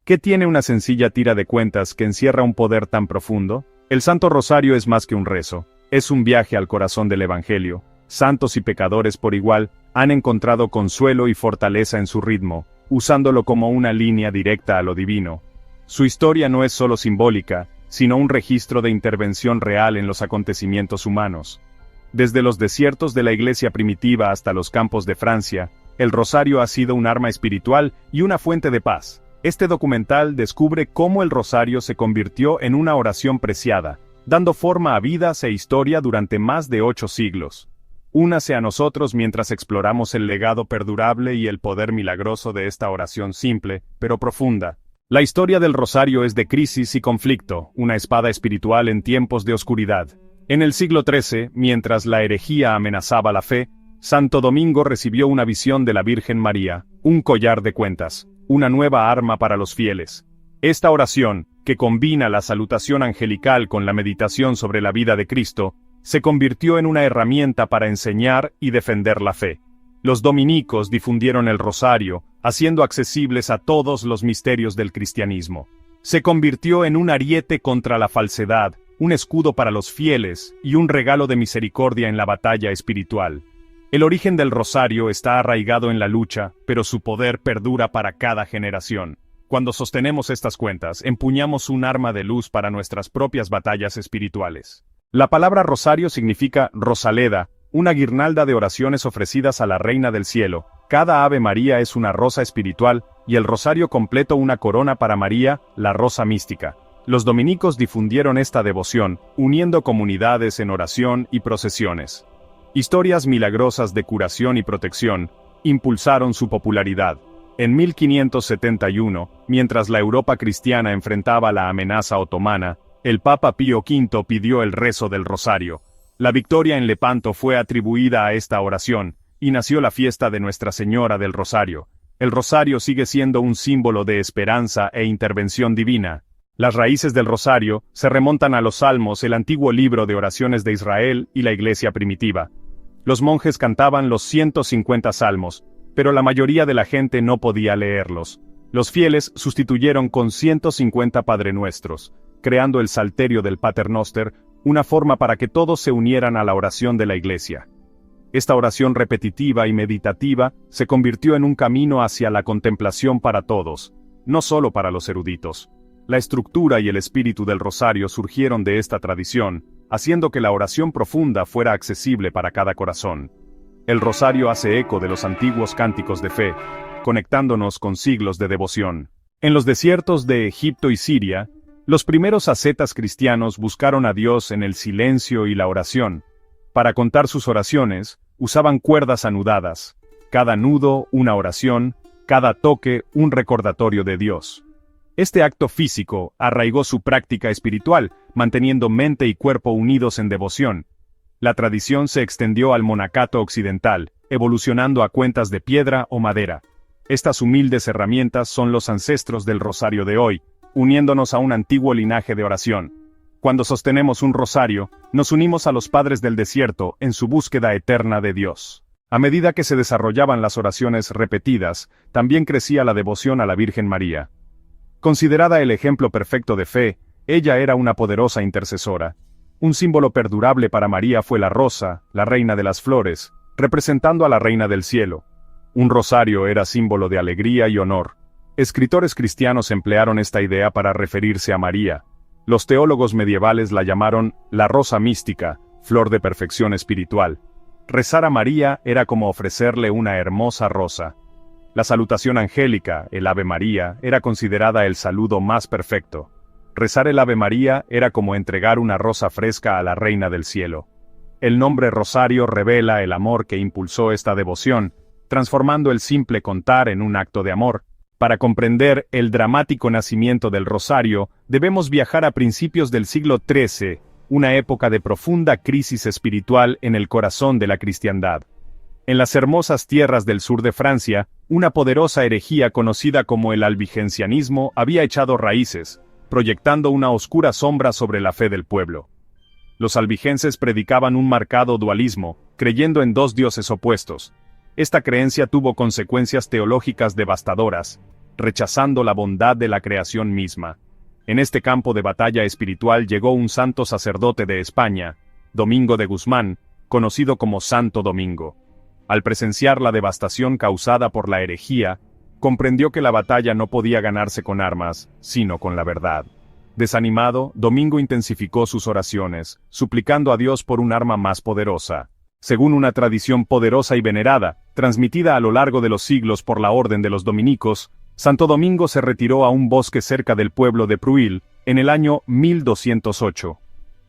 ¿Qué tiene una sencilla tira de cuentas que encierra un poder tan profundo? El Santo Rosario es más que un rezo, es un viaje al corazón del Evangelio. Santos y pecadores por igual han encontrado consuelo y fortaleza en su ritmo, usándolo como una línea directa a lo divino. Su historia no es solo simbólica, sino un registro de intervención real en los acontecimientos humanos. Desde los desiertos de la Iglesia primitiva hasta los campos de Francia, el rosario ha sido un arma espiritual y una fuente de paz. Este documental descubre cómo el rosario se convirtió en una oración preciada, dando forma a vidas e historia durante más de 8 siglos. Únase a nosotros mientras exploramos el legado perdurable y el poder milagroso de esta oración simple, pero profunda. La historia del rosario es de crisis y conflicto, una espada espiritual en tiempos de oscuridad. En el siglo XIII, mientras la herejía amenazaba la fe, Santo Domingo recibió una visión de la Virgen María, un collar de cuentas, una nueva arma para los fieles. Esta oración, que combina la salutación angelical con la meditación sobre la vida de Cristo, se convirtió en una herramienta para enseñar y defender la fe. Los dominicos difundieron el rosario, haciendo accesibles a todos los misterios del cristianismo. Se convirtió en un ariete contra la falsedad, un escudo para los fieles y un regalo de misericordia en la batalla espiritual. El origen del rosario está arraigado en la lucha, pero su poder perdura para cada generación. Cuando sostenemos estas cuentas, empuñamos un arma de luz para nuestras propias batallas espirituales. La palabra rosario significa rosaleda, una guirnalda de oraciones ofrecidas a la Reina del Cielo. Cada Ave María es una rosa espiritual, y el rosario completo una corona para María, la rosa mística. Los dominicos difundieron esta devoción, uniendo comunidades en oración y procesiones. Historias milagrosas de curación y protección impulsaron su popularidad. En 1571, mientras la Europa cristiana enfrentaba la amenaza otomana, el Papa Pío V pidió el rezo del rosario. La victoria en Lepanto fue atribuida a esta oración, y nació la fiesta de Nuestra Señora del Rosario. El rosario sigue siendo un símbolo de esperanza e intervención divina. Las raíces del rosario se remontan a los Salmos, el antiguo libro de oraciones de Israel y la Iglesia primitiva. Los monjes cantaban los 150 salmos, pero la mayoría de la gente no podía leerlos. Los fieles sustituyeron con 150 Padre Nuestros, creando el Salterio del Pater Noster, una forma para que todos se unieran a la oración de la Iglesia. Esta oración repetitiva y meditativa se convirtió en un camino hacia la contemplación para todos, no solo para los eruditos. La estructura y el espíritu del rosario surgieron de esta tradición, haciendo que la oración profunda fuera accesible para cada corazón. El rosario hace eco de los antiguos cánticos de fe, conectándonos con siglos de devoción. En los desiertos de Egipto y Siria, los primeros ascetas cristianos buscaron a Dios en el silencio y la oración. Para contar sus oraciones, usaban cuerdas anudadas, cada nudo una oración, cada toque un recordatorio de Dios. Este acto físico arraigó su práctica espiritual, manteniendo mente y cuerpo unidos en devoción. La tradición se extendió al monacato occidental, evolucionando a cuentas de piedra o madera. Estas humildes herramientas son los ancestros del rosario de hoy, uniéndonos a un antiguo linaje de oración. Cuando sostenemos un rosario, nos unimos a los padres del desierto en su búsqueda eterna de Dios. A medida que se desarrollaban las oraciones repetidas, también crecía la devoción a la Virgen María. Considerada el ejemplo perfecto de fe, ella era una poderosa intercesora. Un símbolo perdurable para María fue la rosa, la reina de las flores, representando a la Reina del Cielo. Un rosario era símbolo de alegría y honor. Escritores cristianos emplearon esta idea para referirse a María. Los teólogos medievales la llamaron la rosa mística, flor de perfección espiritual. Rezar a María era como ofrecerle una hermosa rosa. La salutación angélica, el Ave María, era considerada el saludo más perfecto. Rezar el Ave María era como entregar una rosa fresca a la Reina del Cielo. El nombre rosario revela el amor que impulsó esta devoción, transformando el simple contar en un acto de amor. Para comprender el dramático nacimiento del rosario, debemos viajar a principios del siglo XIII, una época de profunda crisis espiritual en el corazón de la cristiandad. En las hermosas tierras del sur de Francia, una poderosa herejía conocida como el albigensianismo había echado raíces, proyectando una oscura sombra sobre la fe del pueblo. Los albigenses predicaban un marcado dualismo, creyendo en 2 dioses opuestos. Esta creencia tuvo consecuencias teológicas devastadoras. rechazando la bondad de la creación misma. En este campo de batalla espiritual llegó un santo sacerdote de España, Domingo de Guzmán, conocido como Santo Domingo. Al presenciar la devastación causada por la herejía, comprendió que la batalla no podía ganarse con armas, sino con la verdad. Desanimado, Domingo intensificó sus oraciones, suplicando a Dios por un arma más poderosa. Según una tradición poderosa y venerada, transmitida a lo largo de los siglos por la orden de los dominicos, Santo Domingo se retiró a un bosque cerca del pueblo de Pruil, en el año 1208.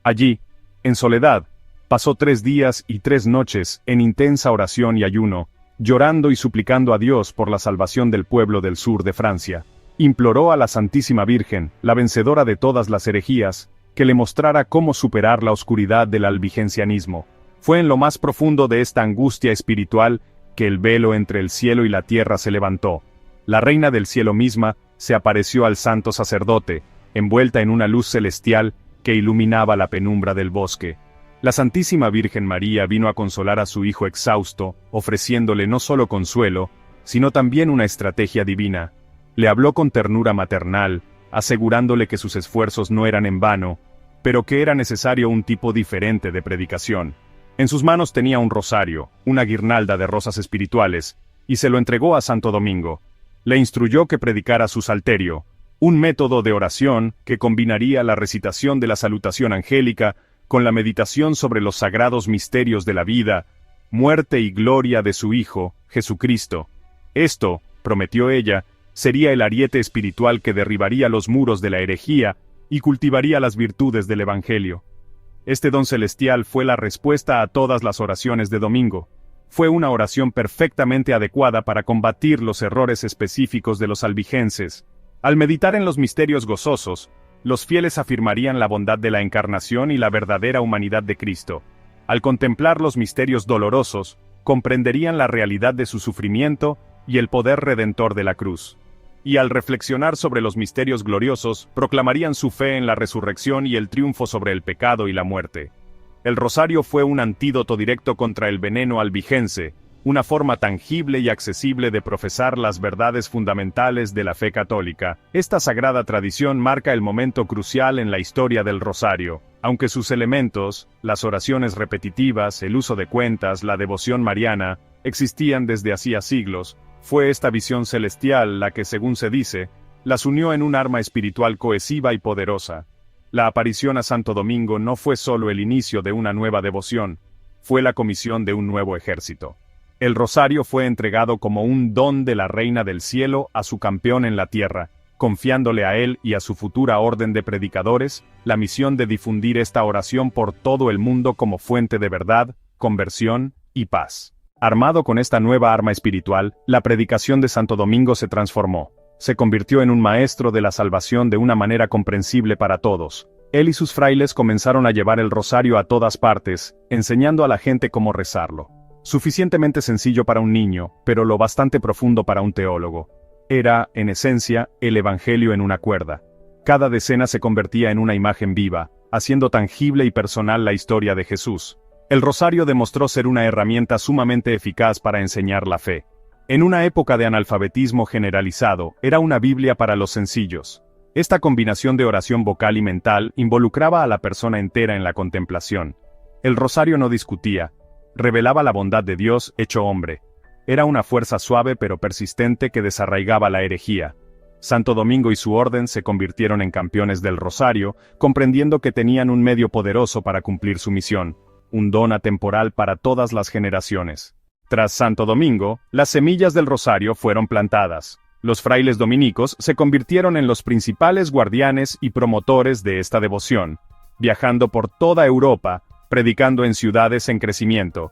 Allí, en soledad, pasó 3 días y 3 noches en intensa oración y ayuno, llorando y suplicando a Dios por la salvación del pueblo del sur de Francia. Imploró a la Santísima Virgen, la vencedora de todas las herejías, que le mostrara cómo superar la oscuridad del albigencianismo. Fue en lo más profundo de esta angustia espiritual que el velo entre el cielo y la tierra se levantó. La reina del cielo misma se apareció al santo sacerdote, envuelta en una luz celestial que iluminaba la penumbra del bosque. La Santísima Virgen María vino a consolar a su hijo exhausto, ofreciéndole no solo consuelo, sino también una estrategia divina. Le habló con ternura maternal, asegurándole que sus esfuerzos no eran en vano, pero que era necesario un tipo diferente de predicación. En sus manos tenía un rosario, una guirnalda de rosas espirituales, y se lo entregó a Santo Domingo. Le instruyó que predicara su salterio, un método de oración que combinaría la recitación de la salutación angélica con la meditación sobre los sagrados misterios de la vida, muerte y gloria de su Hijo, Jesucristo. Esto, prometió ella, sería el ariete espiritual que derribaría los muros de la herejía y cultivaría las virtudes del Evangelio. Este don celestial fue la respuesta a todas las oraciones de Domingo. Fue una oración perfectamente adecuada para combatir los errores específicos de los albigenses. Al meditar en los misterios gozosos, los fieles afirmarían la bondad de la encarnación y la verdadera humanidad de Cristo. Al contemplar los misterios dolorosos, comprenderían la realidad de su sufrimiento y el poder redentor de la cruz. Y al reflexionar sobre los misterios gloriosos, proclamarían su fe en la resurrección y el triunfo sobre el pecado y la muerte. El rosario fue un antídoto directo contra el veneno albigense, una forma tangible y accesible de profesar las verdades fundamentales de la fe católica. Esta sagrada tradición marca el momento crucial en la historia del rosario. Aunque sus elementos, las oraciones repetitivas, el uso de cuentas, la devoción mariana, existían desde hacía siglos, fue esta visión celestial la que, según se dice, las unió en un arma espiritual cohesiva y poderosa. La aparición a Santo Domingo no fue solo el inicio de una nueva devoción, fue la comisión de un nuevo ejército. El rosario fue entregado como un don de la Reina del Cielo a su campeón en la tierra, confiándole a él y a su futura orden de predicadores la misión de difundir esta oración por todo el mundo como fuente de verdad, conversión y paz. Armado con esta nueva arma espiritual, la predicación de Santo Domingo se transformó. Se convirtió en un maestro de la salvación de una manera comprensible para todos. Él y sus frailes comenzaron a llevar el rosario a todas partes, enseñando a la gente cómo rezarlo. Suficientemente sencillo para un niño, pero lo bastante profundo para un teólogo. Era, en esencia, el Evangelio en una cuerda. Cada decena se convertía en una imagen viva, haciendo tangible y personal la historia de Jesús. El rosario demostró ser una herramienta sumamente eficaz para enseñar la fe. En una época de analfabetismo generalizado, era una Biblia para los sencillos. Esta combinación de oración vocal y mental involucraba a la persona entera en la contemplación. El rosario no discutía, revelaba la bondad de Dios hecho hombre. Era una fuerza suave pero persistente que desarraigaba la herejía. Santo Domingo y su orden se convirtieron en campeones del rosario, comprendiendo que tenían un medio poderoso para cumplir su misión, un don atemporal para todas las generaciones. Tras Santo Domingo, las semillas del rosario fueron plantadas. Los frailes dominicos se convirtieron en los principales guardianes y promotores de esta devoción, viajando por toda Europa, predicando en ciudades en crecimiento.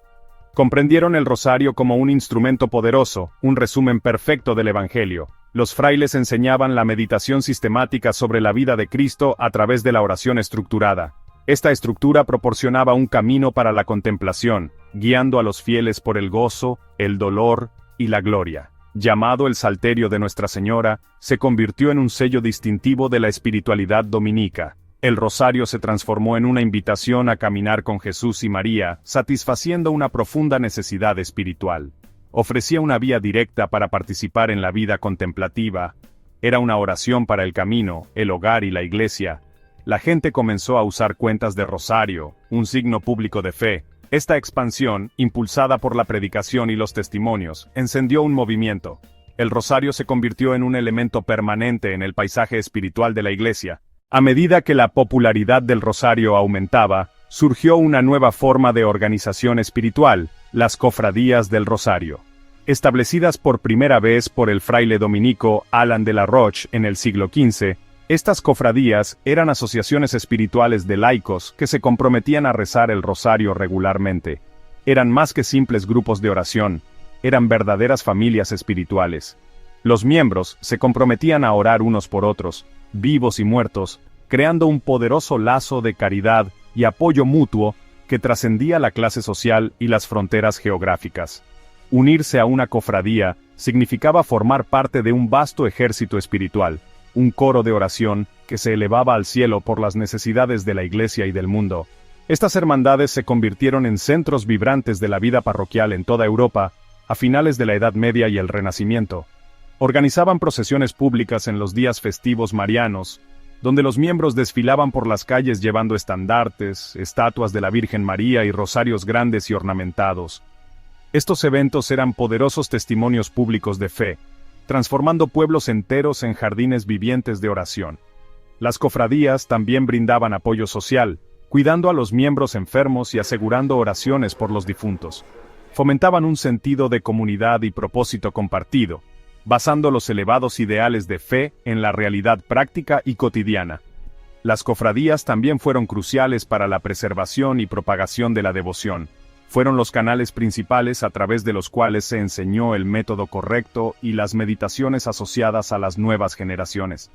Comprendieron el rosario como un instrumento poderoso, un resumen perfecto del Evangelio. Los frailes enseñaban la meditación sistemática sobre la vida de Cristo a través de la oración estructurada. Esta estructura proporcionaba un camino para la contemplación, guiando a los fieles por el gozo, el dolor y la gloria. Llamado el Salterio de Nuestra Señora, se convirtió en un sello distintivo de la espiritualidad dominica. El rosario se transformó en una invitación a caminar con Jesús y María, satisfaciendo una profunda necesidad espiritual. ofrecía una vía directa para participar en la vida contemplativa. Era una oración para el camino, el hogar y la iglesia. La gente comenzó a usar cuentas de rosario, un signo público de fe. Esta expansión, impulsada por la predicación y los testimonios, encendió un movimiento. El rosario se convirtió en un elemento permanente en el paisaje espiritual de la iglesia. A medida que la popularidad del rosario aumentaba, surgió una nueva forma de organización espiritual, las cofradías del rosario. Establecidas por primera vez por el fraile dominico Alan de la Roche en el siglo XV, estas cofradías eran asociaciones espirituales de laicos que se comprometían a rezar el rosario regularmente. Eran más que simples grupos de oración, eran verdaderas familias espirituales. Los miembros se comprometían a orar unos por otros, vivos y muertos, creando un poderoso lazo de caridad y apoyo mutuo que trascendía la clase social y las fronteras geográficas. Unirse a una cofradía significaba formar parte de un vasto ejército espiritual, un coro de oración que se elevaba al cielo por las necesidades de la iglesia y del mundo. Estas hermandades se convirtieron en centros vibrantes de la vida parroquial en toda Europa, a finales de la Edad Media y el Renacimiento. Organizaban procesiones públicas en los días festivos marianos, donde los miembros desfilaban por las calles llevando estandartes, estatuas de la Virgen María y rosarios grandes y ornamentados. Estos eventos eran poderosos testimonios públicos de fe, transformando pueblos enteros en jardines vivientes de oración. Las cofradías también brindaban apoyo social, cuidando a los miembros enfermos y asegurando oraciones por los difuntos. Fomentaban un sentido de comunidad y propósito compartido, basando los elevados ideales de fe en la realidad práctica y cotidiana. Las cofradías también fueron cruciales para la preservación y propagación de la devoción. Fueron los canales principales a través de los cuales se enseñó el método correcto y las meditaciones asociadas a las nuevas generaciones.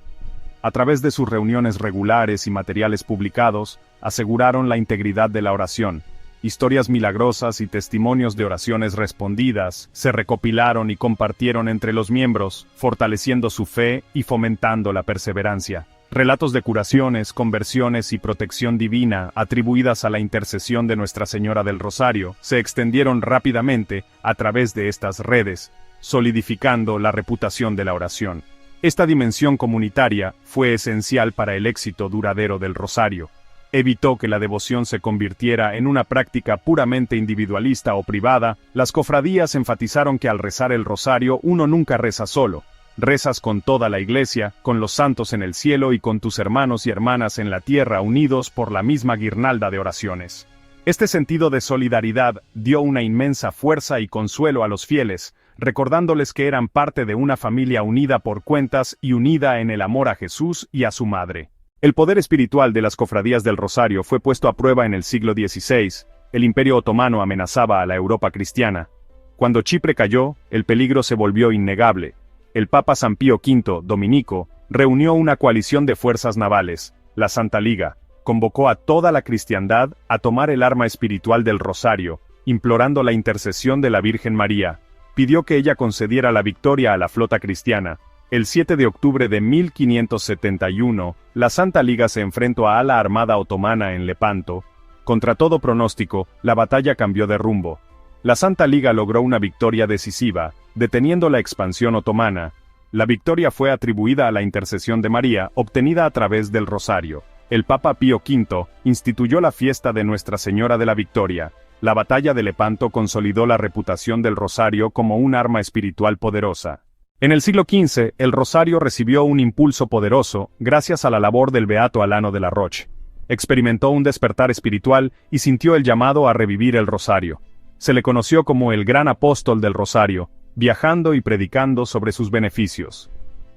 A través de sus reuniones regulares y materiales publicados, aseguraron la integridad de la oración. Historias milagrosas y testimonios de oraciones respondidas se recopilaron y compartieron entre los miembros, fortaleciendo su fe y fomentando la perseverancia. Relatos de curaciones, conversiones y protección divina atribuidas a la intercesión de Nuestra Señora del Rosario se extendieron rápidamente a través de estas redes, solidificando la reputación de la oración. Esta dimensión comunitaria fue esencial para el éxito duradero del Rosario. Evitó que la devoción se convirtiera en una práctica puramente individualista o privada. Las cofradías enfatizaron que al rezar el rosario uno nunca reza solo. Rezas con toda la iglesia, con los santos en el cielo y con tus hermanos y hermanas en la tierra unidos por la misma guirnalda de oraciones. Este sentido de solidaridad dio una inmensa fuerza y consuelo a los fieles, recordándoles que eran parte de una familia unida por cuentas y unida en el amor a Jesús y a su madre. El poder espiritual de las cofradías del Rosario fue puesto a prueba en el siglo XVI. El Imperio Otomano amenazaba a la Europa cristiana. Cuando Chipre cayó, el peligro se volvió innegable. El Papa San Pío V, dominico, reunió una coalición de fuerzas navales, la Santa Liga, convocó a toda la cristiandad a tomar el arma espiritual del Rosario, implorando la intercesión de la Virgen María. Pidió que ella concediera la victoria a la flota cristiana. El 7 de octubre de 1571, la Santa Liga se enfrentó a la armada otomana en Lepanto. Contra todo pronóstico, la batalla cambió de rumbo. La Santa Liga logró una victoria decisiva, deteniendo la expansión otomana. La victoria fue atribuida a la intercesión de María, obtenida a través del Rosario. El Papa Pío V instituyó la fiesta de Nuestra Señora de la Victoria. La batalla de Lepanto consolidó la reputación del Rosario como un arma espiritual poderosa. En el siglo XV, el Rosario recibió un impulso poderoso gracias a la labor del beato Alano de la Roche. Experimentó un despertar espiritual y sintió el llamado a revivir el Rosario. Se le conoció como el gran apóstol del Rosario, viajando y predicando sobre sus beneficios.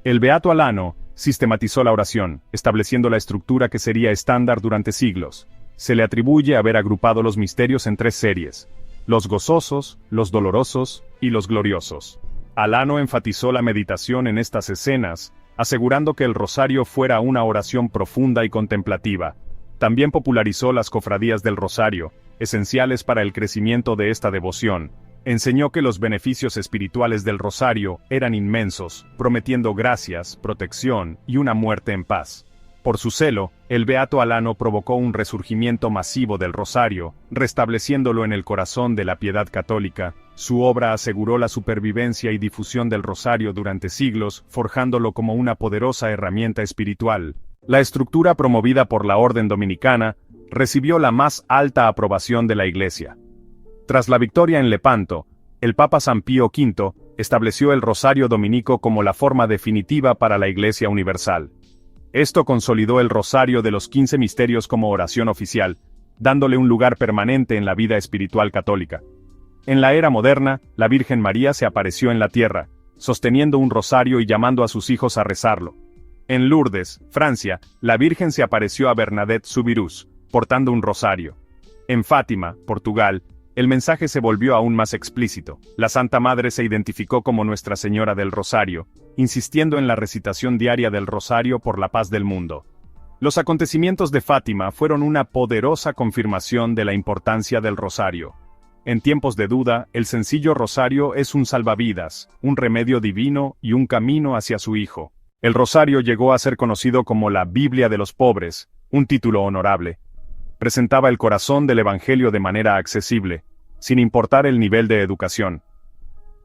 El beato Alano sistematizó la oración, estableciendo la estructura que sería estándar durante siglos. Se le atribuye haber agrupado los misterios en 3 series: los gozosos, los dolorosos y los gloriosos. Alano enfatizó la meditación en estas escenas, asegurando que el rosario fuera una oración profunda y contemplativa. También popularizó las cofradías del rosario, esenciales para el crecimiento de esta devoción. Enseñó que los beneficios espirituales del rosario eran inmensos, prometiendo gracias, protección y una muerte en paz. Por su celo, el beato Alano provocó un resurgimiento masivo del rosario, restableciéndolo en el corazón de la piedad católica. Su obra aseguró la supervivencia y difusión del rosario durante siglos, forjándolo como una poderosa herramienta espiritual. La estructura promovida por la Orden Dominicana recibió la más alta aprobación de la Iglesia. Tras la victoria en Lepanto, el Papa San Pío V estableció el rosario dominico como la forma definitiva para la Iglesia universal. Esto consolidó el rosario de los 15 misterios como oración oficial, dándole un lugar permanente en la vida espiritual católica. En la era moderna, la Virgen María se apareció en la tierra, sosteniendo un rosario y llamando a sus hijos a rezarlo. En Lourdes, Francia, la Virgen se apareció a Bernadette Soubirous, portando un rosario. En Fátima, Portugal, el mensaje se volvió aún más explícito. La Santa Madre se identificó como Nuestra Señora del Rosario, insistiendo en la recitación diaria del rosario por la paz del mundo. Los acontecimientos de Fátima fueron una poderosa confirmación de la importancia del rosario. En tiempos de duda, el sencillo rosario es un salvavidas, un remedio divino y un camino hacia su Hijo. El rosario llegó a ser conocido como la Biblia de los pobres, un título honorable. Presentaba el corazón del Evangelio de manera accesible, sin importar el nivel de educación.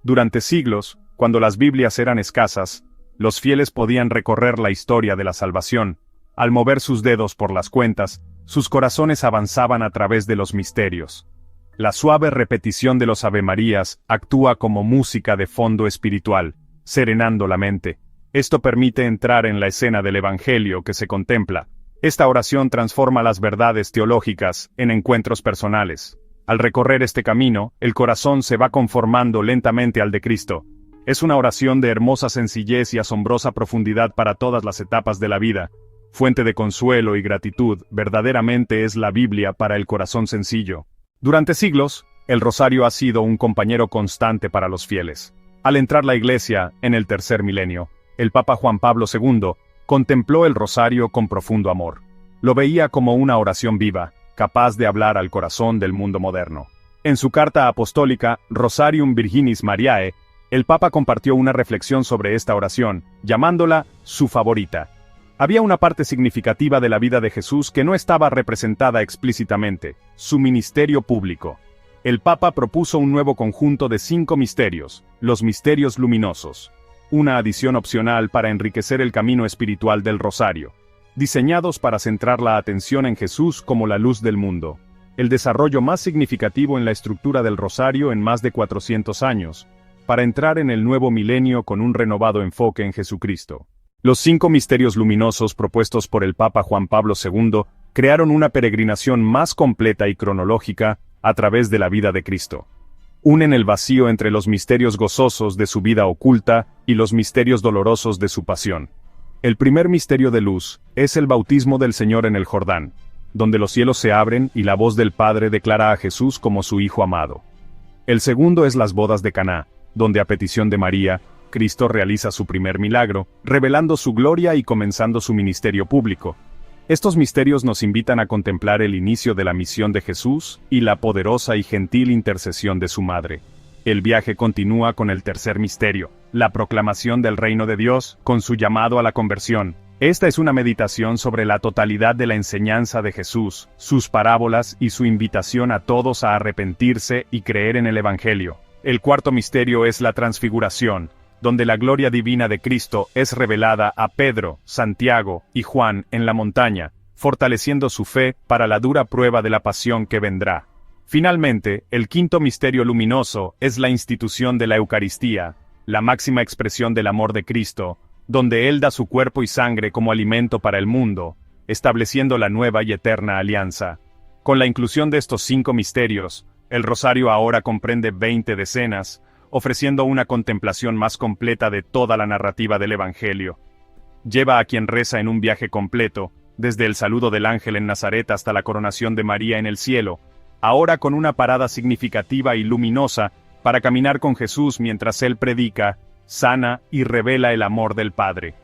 Durante siglos, cuando las Biblias eran escasas, los fieles podían recorrer la historia de la salvación. Al mover sus dedos por las cuentas, sus corazones avanzaban a través de los misterios. La suave repetición de los Avemarías actúa como música de fondo espiritual, serenando la mente. Esto permite entrar en la escena del Evangelio que se contempla. Esta oración transforma las verdades teológicas en encuentros personales. Al recorrer este camino, el corazón se va conformando lentamente al de Cristo. Es una oración de hermosa sencillez y asombrosa profundidad para todas las etapas de la vida. Fuente de consuelo y gratitud, verdaderamente es la Biblia para el corazón sencillo. Durante siglos, el rosario ha sido un compañero constante para los fieles. Al entrar la Iglesia, en el tercer milenio, el Papa Juan Pablo II contempló el rosario con profundo amor. Lo veía como una oración viva, capaz de hablar al corazón del mundo moderno. En su carta apostólica, Rosarium Virginis Mariae, el Papa compartió una reflexión sobre esta oración, llamándola su favorita. Había una parte significativa de la vida de Jesús que no estaba representada explícitamente: su ministerio público. El Papa propuso un nuevo conjunto de 5 misterios, los misterios luminosos, una adición opcional para enriquecer el camino espiritual del rosario, diseñados para centrar la atención en Jesús como la luz del mundo. El desarrollo más significativo en la estructura del rosario en más de 400 años, para entrar en el nuevo milenio con un renovado enfoque en Jesucristo. Los 5 misterios luminosos propuestos por el Papa Juan Pablo II crearon una peregrinación más completa y cronológica a través de la vida de Cristo. Unen el vacío entre los misterios gozosos de su vida oculta y los misterios dolorosos de su pasión. El primer misterio de luz es el bautismo del Señor en el Jordán, donde los cielos se abren y la voz del Padre declara a Jesús como su Hijo amado. El segundo es las bodas de Caná, donde a petición de María, Cristo realiza su primer milagro, revelando su gloria y comenzando su ministerio público. Estos misterios nos invitan a contemplar el inicio de la misión de Jesús y la poderosa y gentil intercesión de su Madre. El viaje continúa con el tercer misterio, la proclamación del reino de Dios, con su llamado a la conversión. Esta es una meditación sobre la totalidad de la enseñanza de Jesús, sus parábolas y su invitación a todos a arrepentirse y creer en el Evangelio. El cuarto misterio es la transfiguración, donde la gloria divina de Cristo es revelada a Pedro, Santiago y Juan en la montaña, fortaleciendo su fe para la dura prueba de la pasión que vendrá. Finalmente, el quinto misterio luminoso es la institución de la Eucaristía, la máxima expresión del amor de Cristo, donde Él da su cuerpo y sangre como alimento para el mundo, estableciendo la nueva y eterna alianza. Con la inclusión de estos 5 misterios, el rosario ahora comprende 20 decenas, ofreciendo una contemplación más completa de toda la narrativa del Evangelio. Lleva a quien reza en un viaje completo, desde el saludo del ángel en Nazaret hasta la coronación de María en el cielo, ahora con una parada significativa y luminosa para caminar con Jesús mientras Él predica, sana y revela el amor del Padre.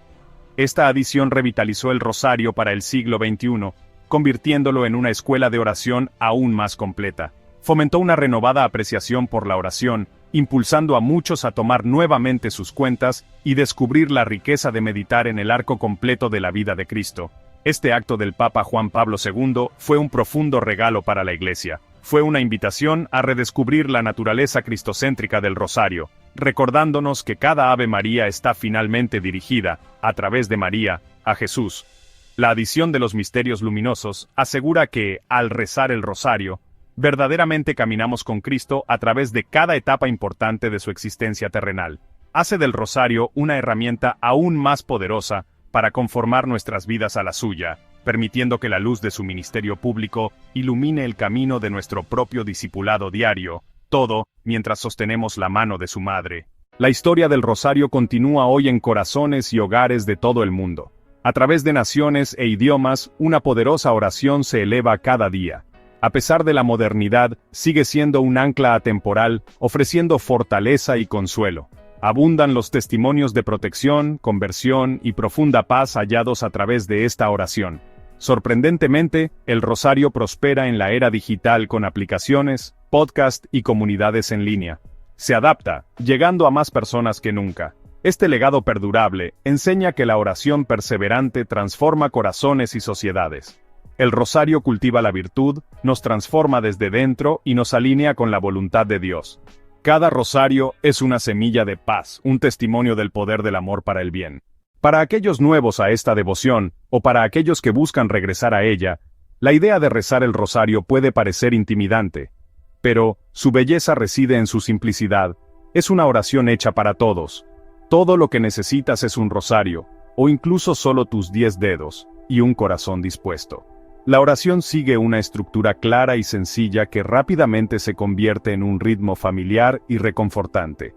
Esta adición revitalizó el rosario para el siglo XXI, convirtiéndolo en una escuela de oración aún más completa. Fomentó una renovada apreciación por la oración, impulsando a muchos a tomar nuevamente sus cuentas y descubrir la riqueza de meditar en el arco completo de la vida de Cristo. Este acto del Papa Juan Pablo II fue un profundo regalo para la Iglesia. Fue una invitación a redescubrir la naturaleza cristocéntrica del rosario, recordándonos que cada Ave María está finalmente dirigida, a través de María, a Jesús. La adición de los misterios luminosos asegura que, al rezar el rosario, verdaderamente caminamos con Cristo a través de cada etapa importante de su existencia terrenal. Hace del rosario una herramienta aún más poderosa para conformar nuestras vidas a la suya, permitiendo que la luz de su ministerio público ilumine el camino de nuestro propio discipulado diario, todo mientras sostenemos la mano de su madre. La historia del rosario continúa hoy en corazones y hogares de todo el mundo. A través de naciones e idiomas, una poderosa oración se eleva cada día. A pesar de la modernidad, sigue siendo un ancla atemporal, ofreciendo fortaleza y consuelo. Abundan los testimonios de protección, conversión y profunda paz hallados a través de esta oración. Sorprendentemente, el rosario prospera en la era digital con aplicaciones, podcast y comunidades en línea. Se adapta, llegando a más personas que nunca. Este legado perdurable enseña que la oración perseverante transforma corazones y sociedades. El rosario cultiva la virtud, nos transforma desde dentro y nos alinea con la voluntad de Dios. Cada rosario es una semilla de paz, un testimonio del poder del amor para el bien. Para aquellos nuevos a esta devoción, o para aquellos que buscan regresar a ella, la idea de rezar el rosario puede parecer intimidante. Pero, su belleza reside en su simplicidad. Es una oración hecha para todos. Todo lo que necesitas es un rosario, o incluso solo tus 10 dedos, y un corazón dispuesto. La oración sigue una estructura clara y sencilla que rápidamente se convierte en un ritmo familiar y reconfortante.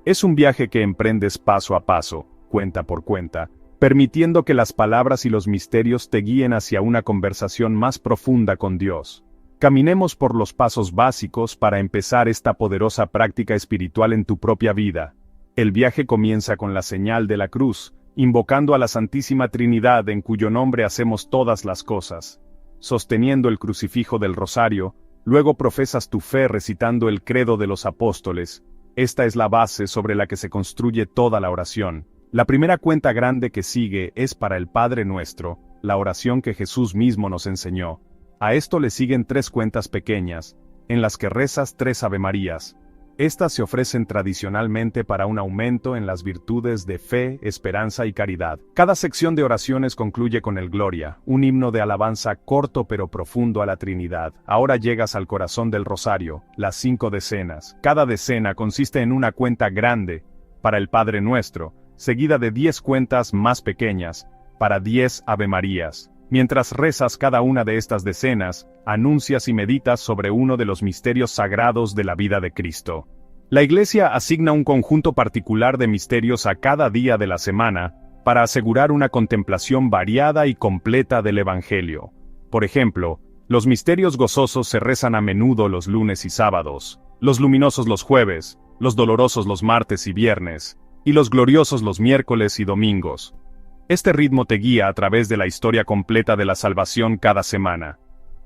Es un viaje que emprendes paso a paso, cuenta por cuenta, permitiendo que las palabras y los misterios te guíen hacia una conversación más profunda con Dios. Caminemos por los pasos básicos para empezar esta poderosa práctica espiritual en tu propia vida. El viaje comienza con la señal de la cruz, invocando a la Santísima Trinidad en cuyo nombre hacemos todas las cosas. Sosteniendo el crucifijo del rosario, luego profesas tu fe recitando el credo de los apóstoles. Esta es la base sobre la que se construye toda la oración. La primera cuenta grande que sigue es para el Padre Nuestro, la oración que Jesús mismo nos enseñó. A esto le siguen 3 cuentas pequeñas, en las que rezas 3 Avemarías. Estas se ofrecen tradicionalmente para un aumento en las virtudes de fe, esperanza y caridad. Cada sección de oraciones concluye con el Gloria, un himno de alabanza corto pero profundo a la Trinidad. Ahora llegas al corazón del rosario, las 5 decenas. Cada decena consiste en una cuenta grande, para el Padre Nuestro, seguida de 10 cuentas más pequeñas, para 10 Avemarías. Mientras rezas cada una de estas decenas, anuncias y meditas sobre uno de los misterios sagrados de la vida de Cristo. La Iglesia asigna un conjunto particular de misterios a cada día de la semana, para asegurar una contemplación variada y completa del Evangelio. Por ejemplo, los misterios gozosos se rezan a menudo los lunes y sábados, los luminosos los jueves, los dolorosos los martes y viernes, y los gloriosos los miércoles y domingos. Este ritmo te guía a través de la historia completa de la salvación cada semana.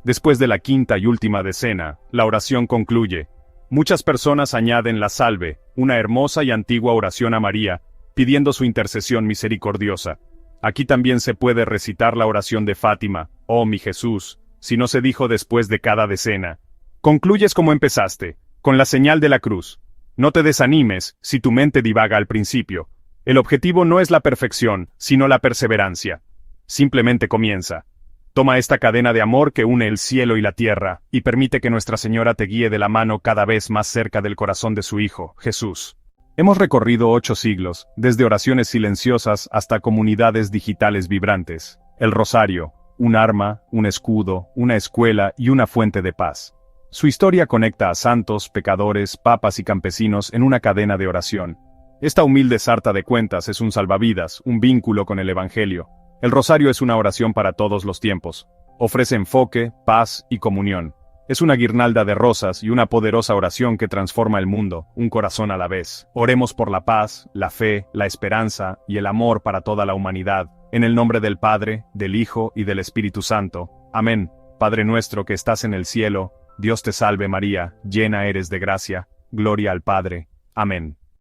Después de la quinta y última decena, la oración concluye. Muchas personas añaden la Salve, una hermosa y antigua oración a María, pidiendo su intercesión misericordiosa. Aquí también se puede recitar la oración de Fátima, oh mi Jesús, si no se dijo después de cada decena. Concluyes como empezaste, con la señal de la cruz. No te desanimes si tu mente divaga al principio. El objetivo no es la perfección, sino la perseverancia. Simplemente comienza. Toma esta cadena de amor que une el cielo y la tierra, y permite que Nuestra Señora te guíe de la mano cada vez más cerca del corazón de su Hijo, Jesús. Hemos recorrido 8 siglos, desde oraciones silenciosas hasta comunidades digitales vibrantes. El rosario, un arma, un escudo, una escuela y una fuente de paz. Su historia conecta a santos, pecadores, papas y campesinos en una cadena de oración. Esta humilde sarta de cuentas es un salvavidas, un vínculo con el Evangelio. El rosario es una oración para todos los tiempos. Ofrece enfoque, paz y comunión. Es una guirnalda de rosas y una poderosa oración que transforma el mundo, un corazón a la vez. Oremos por la paz, la fe, la esperanza y el amor para toda la humanidad. En el nombre del Padre, del Hijo y del Espíritu Santo. Amén. Padre nuestro que estás en el cielo, Dios te salve María, llena eres de gracia. Gloria al Padre. Amén.